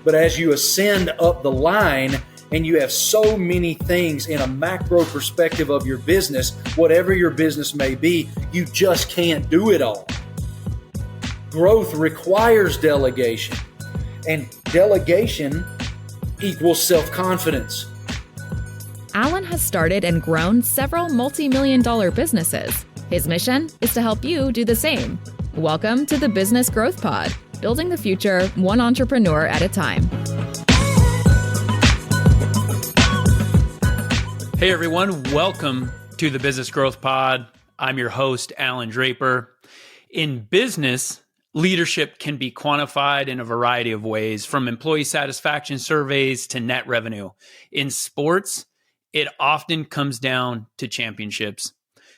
But as you ascend up the line and you have so many things in a macro perspective of your business, whatever your business may be, you just can't do it all. Growth requires delegation, and delegation equals self-confidence. Allan has started and grown several multi-million-dollar businesses. His mission is to help you do the same. Welcome to the Business Growth Pod, building the future one entrepreneur at a time. Hey everyone, welcome to the Business Growth Pod. I'm your host, Allan Draper. In business, leadership can be quantified in a variety of ways, from employee satisfaction surveys to net revenue. In sports, it often comes down to championships.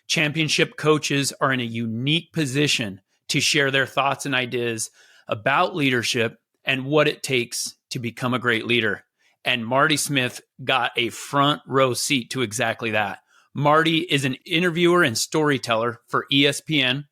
Championship coaches are in a unique position to share their thoughts and ideas about leadership and what it takes to become a great leader. And Marty Smith got a front row seat to exactly that. Marty is an interviewer and storyteller for ESPN,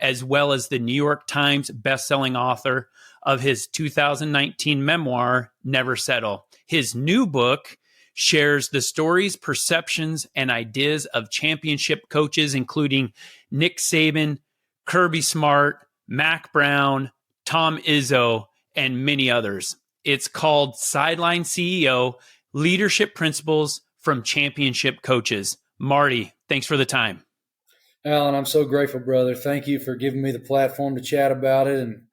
as well as the New York Times bestselling author of his 2019 memoir, Never Settle. His new book shares the stories, perceptions, and ideas of championship coaches, including Nick Saban, Kirby Smart, Mac Brown, Tom Izzo, and many others. It's called SIDELINE CEO, Leadership Principles from Championship Coaches. Marty, thanks for the time. Allan, I'm so grateful, brother. Thank you for giving me the platform to chat about it and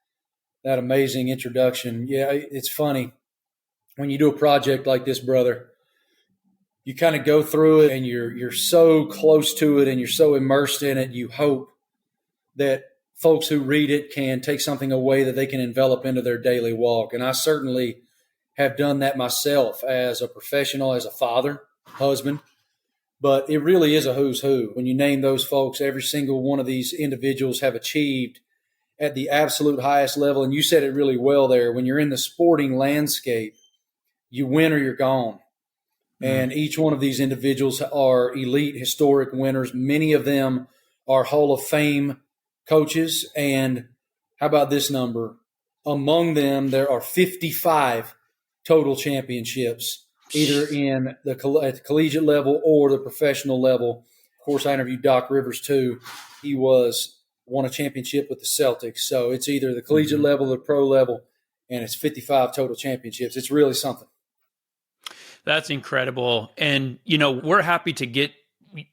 that amazing introduction. Yeah, it's funny. When you do a project like this, brother, you kind of go through it and you're so close to it and you're so immersed in it, you hope that folks who read it can take something away that they can envelop into their daily walk. And I certainly have done that myself as a professional, as a father, husband. But it really is a who's who. When you name those folks, every single one of these individuals have achieved at the absolute highest level. And you said it really well there. When you're in the sporting landscape, you win or you're gone. And each one of these individuals are elite, historic winners. Many of them are Hall of Fame coaches. And how about this number? Among them, there are 55 total championships, either in at the collegiate level or the professional level. Of course, I interviewed Doc Rivers too. He won a championship with the Celtics. So it's either the collegiate level or the pro level, and it's 55 total championships. It's really something. That's incredible. And, we're happy to get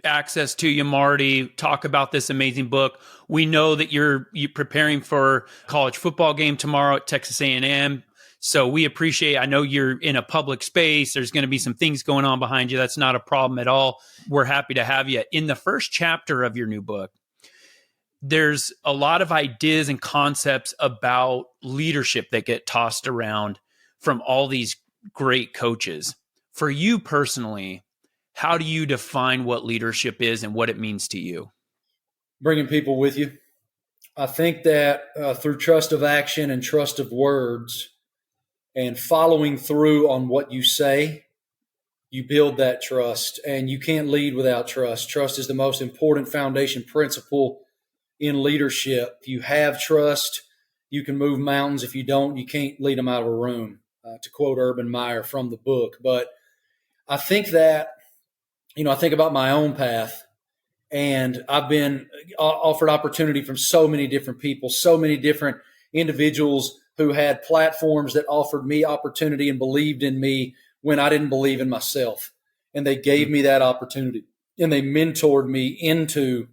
access to you, Marty, talk about this amazing book. We know that you're preparing for college football game tomorrow at Texas A&M. So we appreciate, I know you're in a public space. There's going to be some things going on behind you. That's not a problem at all. We're happy to have you. In the first chapter of your new book, there's a lot of ideas and concepts about leadership that get tossed around from all these great coaches. For you personally, how do you define what leadership is and what it means to you? Bringing people with you. I think that through trust of action and trust of words and following through on what you say, you build that trust. And you can't lead without trust. Trust is the most important foundation principle in leadership. If you have trust, you can move mountains. If you don't, you can't lead them out of a room, to quote Urban Meyer from the book. But I think that, I think about my own path, and I've been offered opportunity from so many different people, so many different individuals who had platforms that offered me opportunity and believed in me when I didn't believe in myself. And they gave me that opportunity, and they mentored me into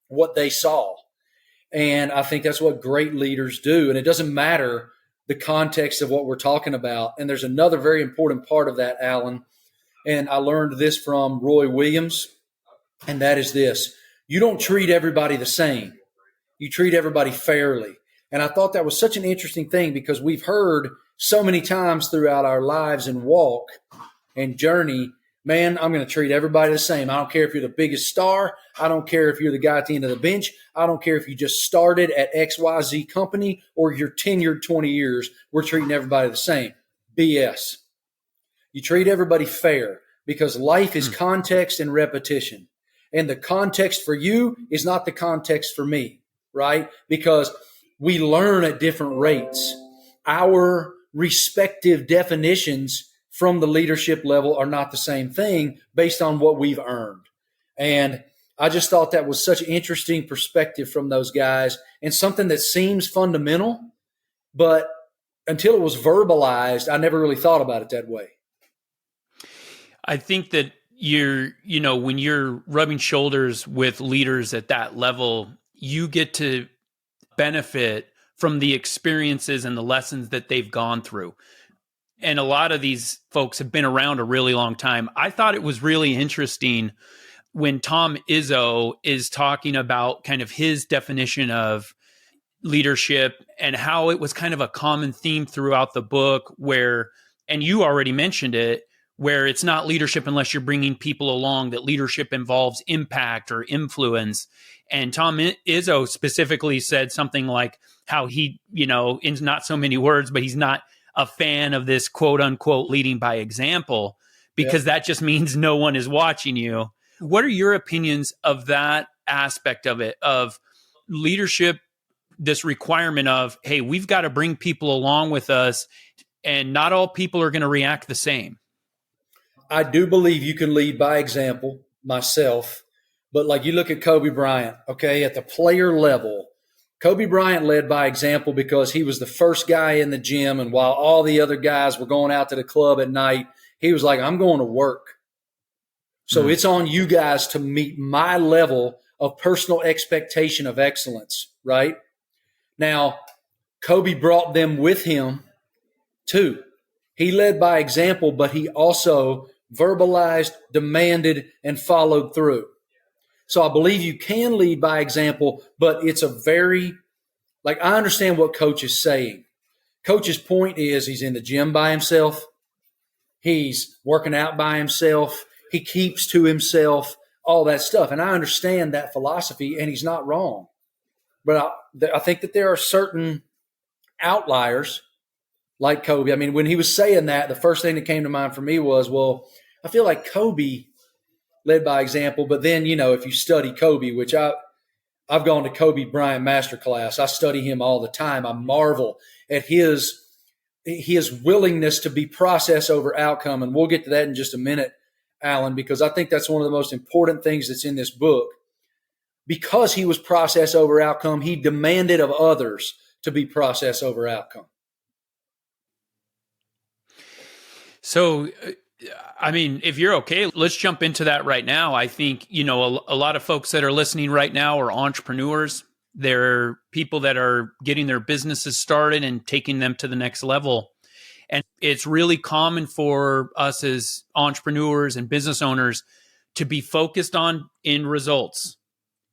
what they saw. And I think that's what great leaders do. And it doesn't matter the context of what we're talking about. And there's another very important part of that, Allan. And I learned this from Roy Williams, and that is this. You don't treat everybody the same. You treat everybody fairly. And I thought that was such an interesting thing because we've heard so many times throughout our lives and walk and journey, man, I'm going to treat everybody the same. I don't care if you're the biggest star. I don't care if you're the guy at the end of the bench. I don't care if you just started at XYZ company or you're tenured 20 years. We're treating everybody the same. BS. You treat everybody fair because life is context and repetition. And the context for you is not the context for me, right? Because we learn at different rates. Our respective definitions from the leadership level are not the same thing based on what we've earned. And I just thought that was such an interesting perspective from those guys, and something that seems fundamental, but until it was verbalized, I never really thought about it that way. I think that when you're rubbing shoulders with leaders at that level, you get to benefit from the experiences and the lessons that they've gone through. And a lot of these folks have been around a really long time. I thought it was really interesting when Tom Izzo is talking about kind of his definition of leadership and how it was kind of a common theme throughout the book where, and you already mentioned it, where it's not leadership unless you're bringing people along, that leadership involves impact or influence. And Tom Izzo specifically said something like how he, in not so many words, but he's not a fan of this quote unquote leading by example, because that just means no one is watching you. What are your opinions of that aspect of it, of leadership, this requirement of, hey, we've got to bring people along with us, and not all people are going to react the same? I do believe you can lead by example, myself, but like you look at Kobe Bryant, okay, at the player level, Kobe Bryant led by example because he was the first guy in the gym, and while all the other guys were going out to the club at night, he was like, I'm going to work. So it's on you guys to meet my level of personal expectation of excellence, right? Now, Kobe brought them with him too. He led by example, but he also verbalized, demanded, and followed through. So I believe you can lead by example, but it's I understand what Coach is saying. Coach's point is he's in the gym by himself. He's working out by himself. He keeps to himself, all that stuff. And I understand that philosophy, and he's not wrong. But I think that there are certain outliers like Kobe. I mean, when he was saying that, the first thing that came to mind for me was, well, I feel like Kobe led by example. But then, if you study Kobe, which I've gone to Kobe Bryant masterclass, I study him all the time. I marvel at his willingness to be process over outcome. And we'll get to that in just a minute, Allan, because I think that's one of the most important things that's in this book. Because he was process over outcome, he demanded of others to be process over outcome. So, I mean, if you're okay, let's jump into that right now. I think, a lot of folks that are listening right now are entrepreneurs. They're people that are getting their businesses started and taking them to the next level. And it's really common for us as entrepreneurs and business owners to be focused on end results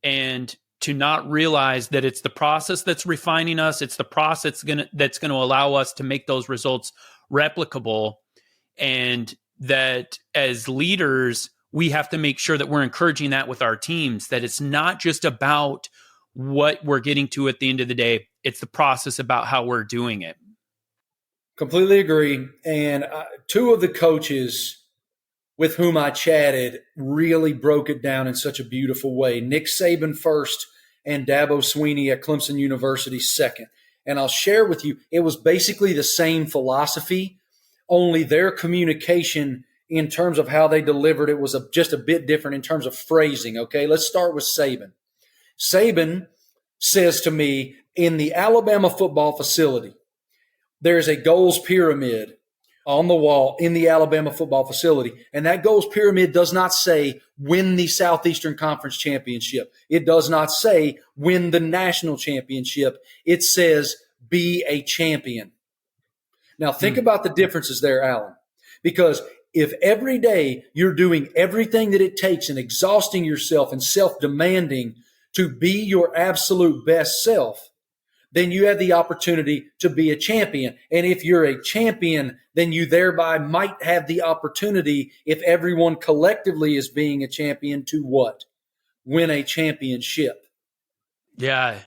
and to not realize that it's the process that's refining us. It's the process that's going to allow us to make those results replicable. And that as leaders, we have to make sure that we're encouraging that with our teams, that it's not just about what we're getting to at the end of the day. It's the process about how we're doing it. Completely agree. And two of the coaches with whom I chatted really broke it down in such a beautiful way. Nick Saban first and Dabo Swinney at Clemson University second. And I'll share with you, it was basically the same philosophy, only their communication in terms of how they delivered it was just a bit different in terms of phrasing. Okay, let's start with Saban. Saban says to me, in the Alabama football facility, there's a goals pyramid on the wall in the Alabama football facility. And that goals pyramid does not say win the Southeastern Conference championship. It does not say win the national championship. It says be a champion. Now think about the differences there, Allan, because if every day you're doing everything that it takes and exhausting yourself and self-demanding to be your absolute best self, then you have the opportunity to be a champion. And if you're a champion, then you thereby might have the opportunity, if everyone collectively is being a champion, to what? Win a championship. Yeah.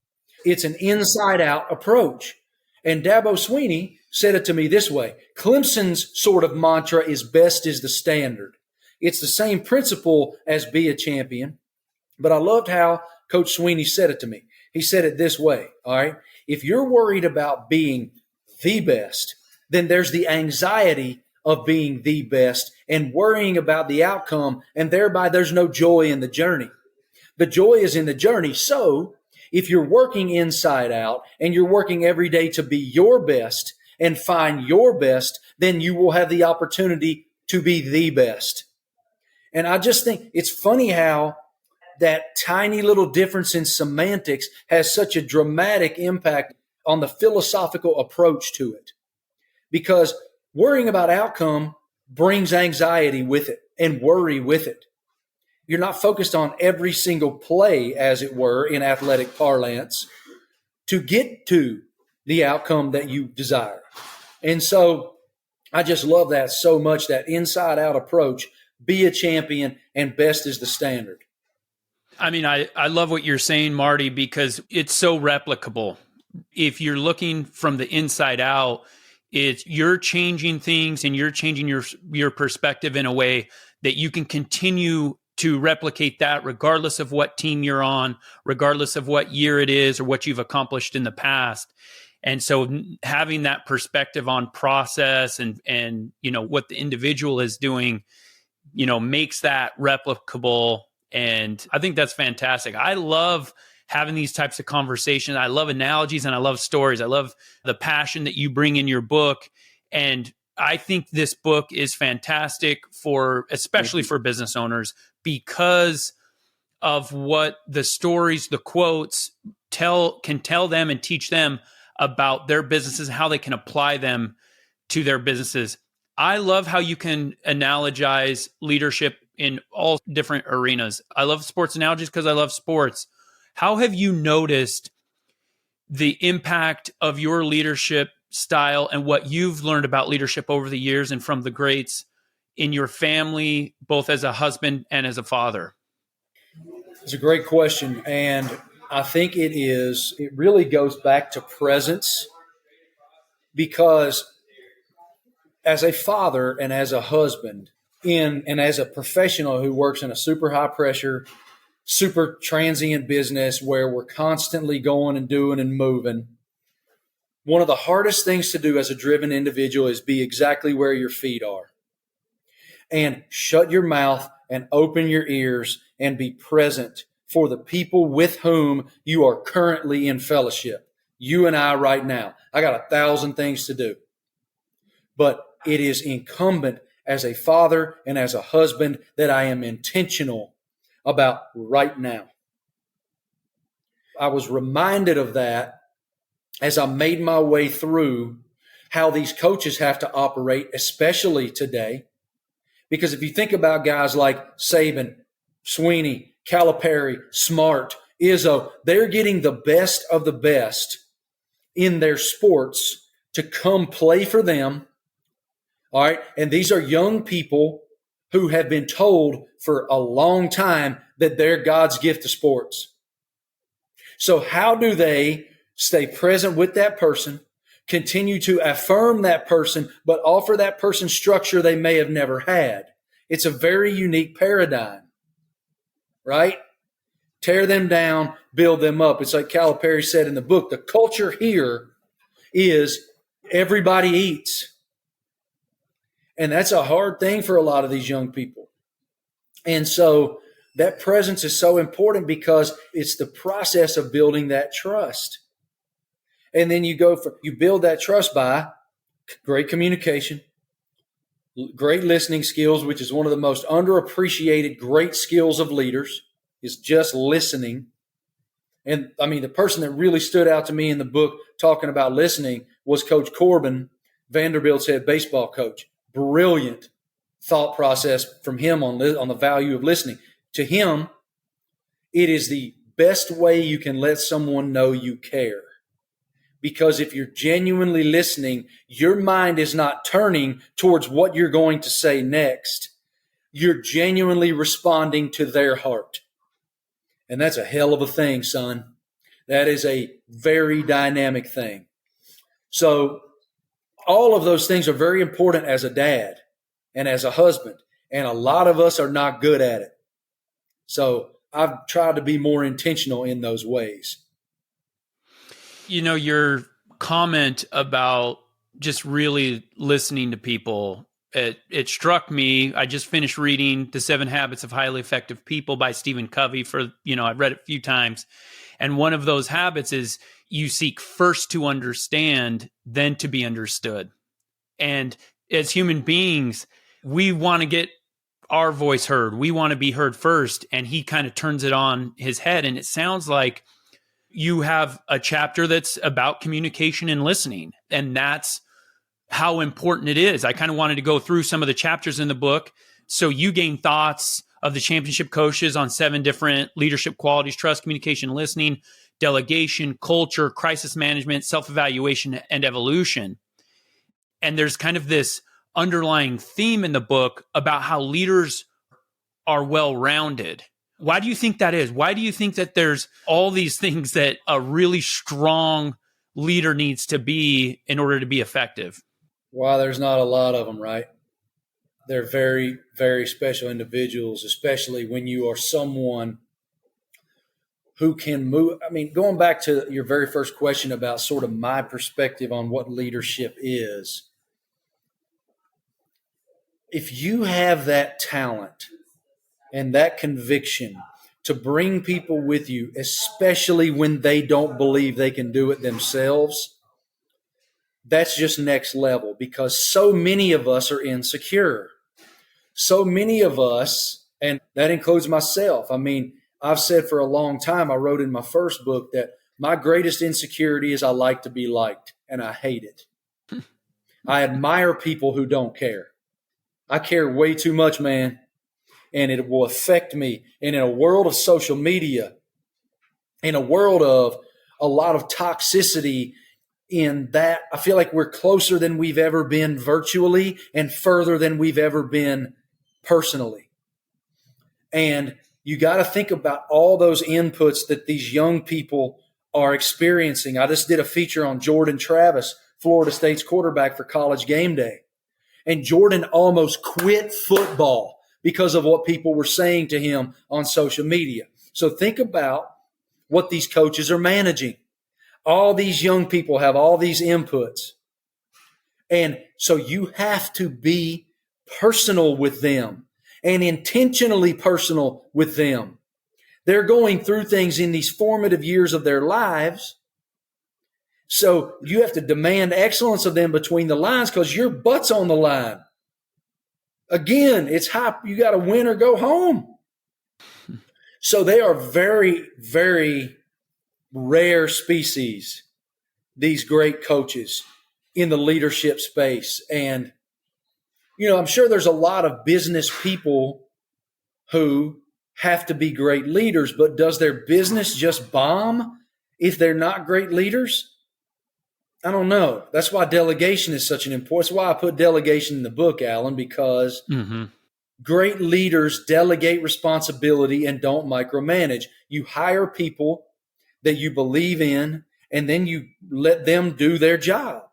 It's an inside-out approach. And Dabo Swinney said it to me this way. Clemson's sort of mantra is best is the standard. It's the same principle as be a champion. But I loved how Coach Swinney said it to me. He said it this way, all right? If you're worried about being the best, then there's the anxiety of being the best and worrying about the outcome. And thereby there's no joy in the journey. The joy is in the journey. So if you're working inside out and you're working every day to be your best and find your best, then you will have the opportunity to be the best. And I just think it's funny how that tiny little difference in semantics has such a dramatic impact on the philosophical approach to it. Because worrying about outcome brings anxiety with it and worry with it. You're not focused on every single play, as it were, in athletic parlance to get to the outcome that you desire. And so I just love that so much, that inside out approach. Be a champion, and best is the standard. I mean, I love what you're saying, Marty, because it's so replicable. If you're looking from the inside out, you're changing things and you're changing your perspective in a way that you can continue to replicate that regardless of what team you're on, regardless of what year it is or what you've accomplished in the past. And so having that perspective on process and what the individual is doing, makes that replicable. And I think that's fantastic. I love having these types of conversations. I love analogies and I love stories. I love the passion that you bring in your book. And I think this book is fantastic especially for business owners, because of what the stories, the quotes can tell them and teach them about their businesses, how they can apply them to their businesses. I love how you can analogize leadership in all different arenas. I love sports analogies because I love sports. How have you noticed the impact of your leadership style and what you've learned about leadership over the years and from the greats in your family, both as a husband and as a father? It's a great question. And I think it really goes back to presence, because as a father and as a husband and as a professional who works in a super high pressure, super transient business where we're constantly going and doing and moving, one of the hardest things to do as a driven individual is be exactly where your feet are. And shut your mouth and open your ears and be present for the people with whom you are currently in fellowship. You and I right now. I got 1,000 things to do. But it is incumbent as a father and as a husband that I am intentional about right now. I was reminded of that as I made my way through how these coaches have to operate, especially today. Because if you think about guys like Saban, Sweeney, Calipari, Smart, Izzo, they're getting the best of the best in their sports to come play for them. All right. And these are young people who have been told for a long time that they're God's gift to sports. So how do they stay present with that person, continue to affirm that person, but offer that person structure they may have never had? It's a very unique paradigm, right? Tear them down, build them up. It's like Calipari said in the book, the culture here is everybody eats. And that's a hard thing for a lot of these young people. And so that presence is so important because it's the process of building that trust. And then you build that trust by great communication, great listening skills, which is one of the most underappreciated great skills of leaders, is just listening. And I mean, the person that really stood out to me in the book talking about listening was Coach Corbin, Vanderbilt's head baseball coach. Brilliant thought process from him on the value of listening. To him, it is the best way you can let someone know you care. Because if you're genuinely listening, your mind is not turning towards what you're going to say next. You're genuinely responding to their heart. And that's a hell of a thing, son. That is a very dynamic thing. So all of those things are very important as a dad and as a husband. And a lot of us are not good at it. So I've tried to be more intentional in those ways. Your comment about just really listening to people, it struck me. I just finished reading The 7 Habits of Highly Effective People by Stephen Covey I've read it a few times. And one of those habits is you seek first to understand, then to be understood. And as human beings, we want to get our voice heard. We want to be heard first. And he kind of turns it on his head. And it sounds like you have a chapter that's about communication and listening. And that's how important it is. I kind of wanted to go through some of the chapters in the book. So you gain thoughts of the championship coaches on 7 different leadership qualities: trust, communication, listening, delegation, culture, crisis management, self-evaluation, and evolution. And there's kind of this underlying theme in the book about how leaders are well-rounded. Why do you think that is? Why do you think that there's all these things that a really strong leader needs to be in order to be effective? Well, there's not a lot of them, right? They're very, very special individuals, especially when you are someone who can move. I mean, going back to your very first question about sort of my perspective on what leadership is, if you have that talent and that conviction to bring people with you, especially when they don't believe they can do it themselves, that's just next level, because so many of us are insecure. So many of us, and that includes myself. I mean, I've said for a long time, I wrote in my first book that my greatest insecurity is I like to be liked, and I hate it. I admire people who don't care. I care way too much, man, and it will affect me. And in a world of social media, in a world of a lot of toxicity, in that I feel like we're closer than we've ever been virtually and further than we've ever been personally. And you got to think about all those inputs that these young people are experiencing. I just did a feature on Jordan Travis, Florida State's quarterback for College Game Day. And Jordan almost quit football because of what people were saying to him on social media. So think about what these coaches are managing. All these young people have all these inputs. And so you have to be personal with them and intentionally personal with them. They're going through things in these formative years of their lives. So you have to demand excellence of them between the lines because your butt's on the line. Again, it's high. You got to win or go home. So they are very, very rare species, these great coaches in the leadership space. And, I'm sure there's a lot of business people who have to be great leaders, but does their business just bomb if they're not great leaders? I don't know. That's why delegation is such an important. That's why I put delegation in the book, Allan, because great leaders delegate responsibility and don't micromanage. You hire people that you believe in, and then you let them do their job.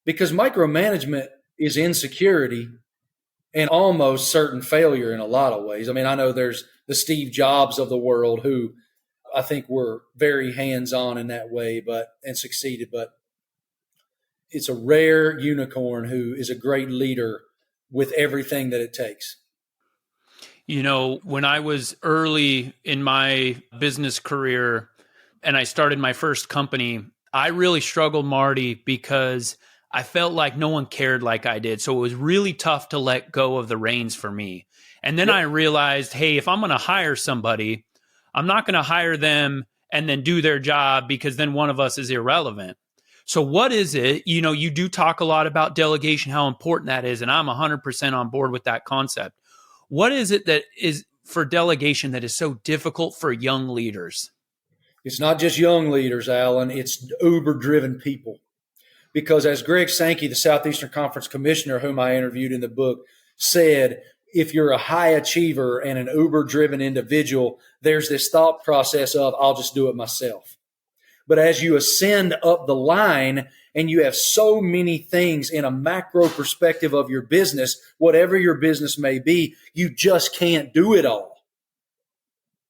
Because micromanagement is insecurity and almost certain failure in a lot of ways. I mean, I know there's the Steve Jobs of the world who I think were very hands-on in that way, and succeeded. But it's a rare unicorn who is a great leader with everything that it takes. When I was early in my business career and I started my first company, I really struggled, Marty, because I felt like no one cared like I did. So it was really tough to let go of the reins for me. And then I realized, hey, if I'm going to hire somebody, I'm not going to hire them and then do their job because then one of us is irrelevant. So what is it? You do talk a lot about delegation, how important that is. And I'm 100% on board with that concept. What is it that is for delegation that is so difficult for young leaders? It's not just young leaders, Allan. It's uber-driven people. Because as Greg Sankey, the Southeastern Conference Commissioner, whom I interviewed in the book, said, if you're a high achiever and an uber-driven individual, there's this thought process of, I'll just do it myself. But as you ascend up the line and you have so many things in a macro perspective of your business, whatever your business may be, you just can't do it all.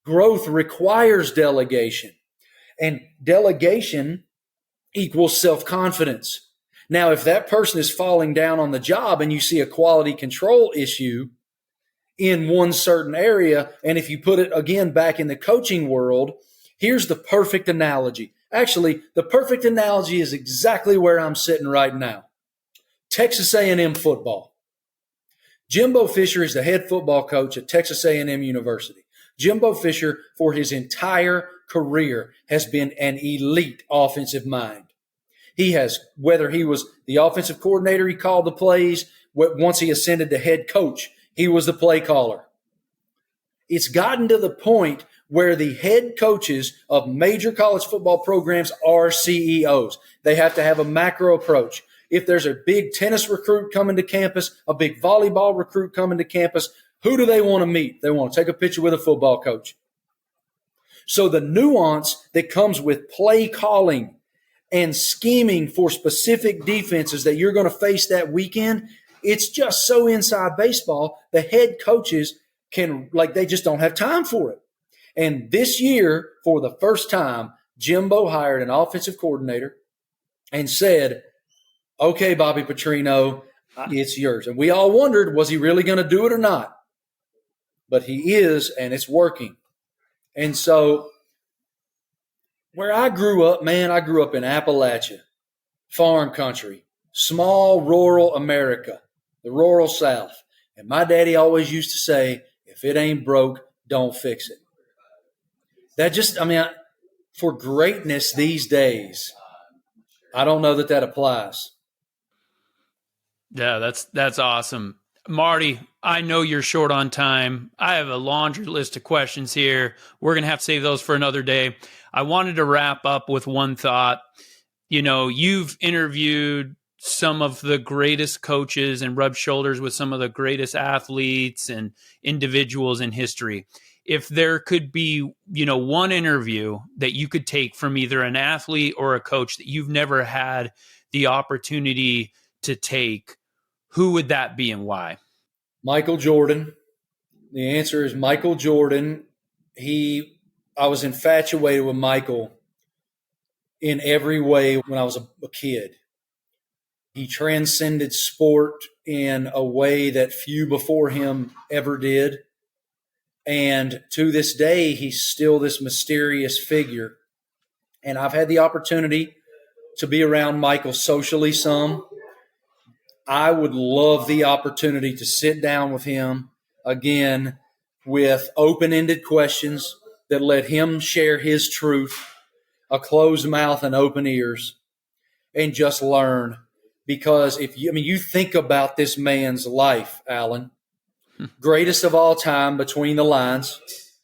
Growth requires delegation, and delegation equals self-confidence. Now, if that person is falling down on the job and you see a quality control issue in one certain area, and if you put it again back in the coaching world, here's the perfect analogy. Actually, the perfect analogy is exactly where I'm sitting right now. Texas A&M football. Jimbo Fisher is the head football coach at Texas A&M University. Jimbo Fisher, for his entire career, has been an elite offensive mind. He has, whether he was the offensive coordinator, he called the plays. Once he ascended to head coach, he was the play caller. It's gotten to the point where the head coaches of major college football programs are CEOs. They have to have a macro approach. If there's a big tennis recruit coming to campus, a big volleyball recruit coming to campus, who do they want to meet? They want to take a picture with a football coach. So the nuance that comes with play calling and scheming for specific defenses that you're going to face that weekend, it's just so inside baseball, the head coaches they just don't have time for it. And this year, for the first time, Jimbo hired an offensive coordinator and said, okay, Bobby Petrino, it's yours. And we all wondered, was he really going to do it or not? But he is, and it's working. And so where I grew up, I grew up in Appalachia, farm country, small rural America, the rural South. And my daddy always used to say, if it ain't broke, don't fix it. For greatness these days, I don't know that applies. Yeah, that's awesome. Marty, I know you're short on time. I have a laundry list of questions here. We're going to have to save those for another day. I wanted to wrap up with one thought. You've interviewed some of the greatest coaches and rubbed shoulders with some of the greatest athletes and individuals in history. If there could be, one interview that you could take from either an athlete or a coach that you've never had the opportunity to take, who would that be and why? Michael Jordan. The answer is Michael Jordan. I was infatuated with Michael in every way when I was a kid. He transcended sport in a way that few before him ever did. And to this day, he's still this mysterious figure. And I've had the opportunity to be around Michael socially some. I would love the opportunity to sit down with him again with open-ended questions that let him share his truth, a closed mouth and open ears, and just learn. Because you think about this man's life, Allan, greatest of all time between the lines,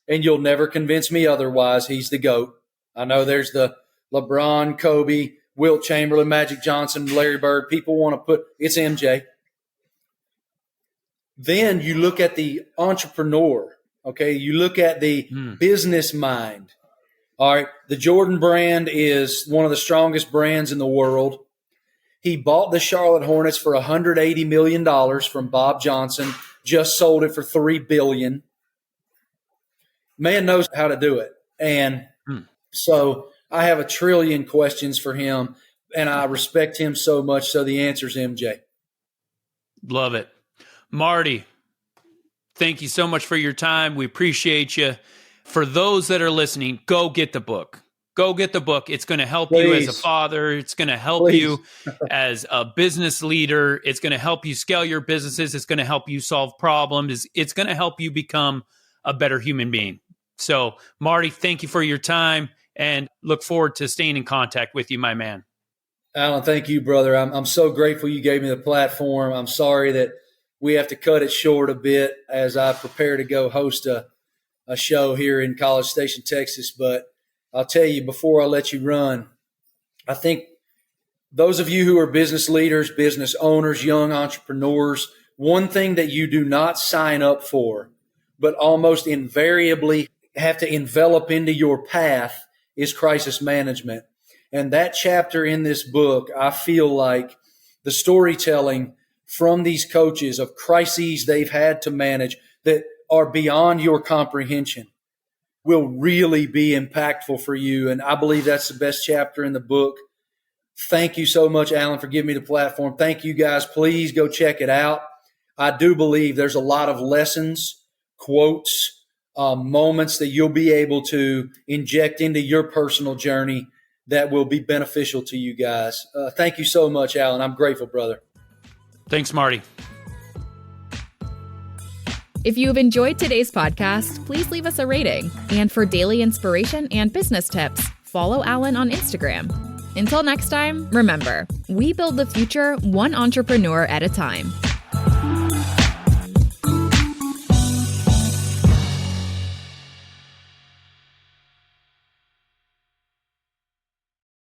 and you'll never convince me otherwise. He's the GOAT. I know there's the LeBron, Kobe, Wilt Chamberlain, Magic Johnson, Larry Bird. People want to put – it's MJ. Then you look at the entrepreneur, okay? You look at the business mind. All right, the Jordan brand is one of the strongest brands in the world. He bought the Charlotte Hornets for $180 million from Bob Johnson, just sold it for $3 billion. Man knows how to do it. And so I have a trillion questions for him, and I respect him so much, so the answer is MJ. Love it. Marty, thank you so much for your time. We appreciate you. For those that are listening, go get the book. Go get the book. It's going to help you as a father. It's going to help you as a business leader. It's going to help you scale your businesses. It's going to help you solve problems. It's going to help you become a better human being. So, Marty, thank you for your time and look forward to staying in contact with you, my man. Allan, thank you, brother. I'm so grateful you gave me the platform. I'm sorry that we have to cut it short a bit as I prepare to go host a show here in College Station, Texas. But I'll tell you, before I let you run, I think those of you who are business leaders, business owners, young entrepreneurs, one thing that you do not sign up for, but almost invariably have to envelop into your path is crisis management. And that chapter in this book, I feel like the storytelling from these coaches of crises they've had to manage that are beyond your comprehension will really be impactful for you. And I believe that's the best chapter in the book Thank you so much, Allan, for giving me the platform. Thank you, guys. Please go check it out. I do believe there's a lot of lessons, quotes, moments that you'll be able to inject into your personal journey that will be beneficial to you guys. Thank you so much, Allan. I'm grateful, brother. Thanks, Marty. If you have enjoyed today's podcast, please leave us a rating. And for daily inspiration and business tips, follow Allan on Instagram. Until next time, remember, we build the future one entrepreneur at a time.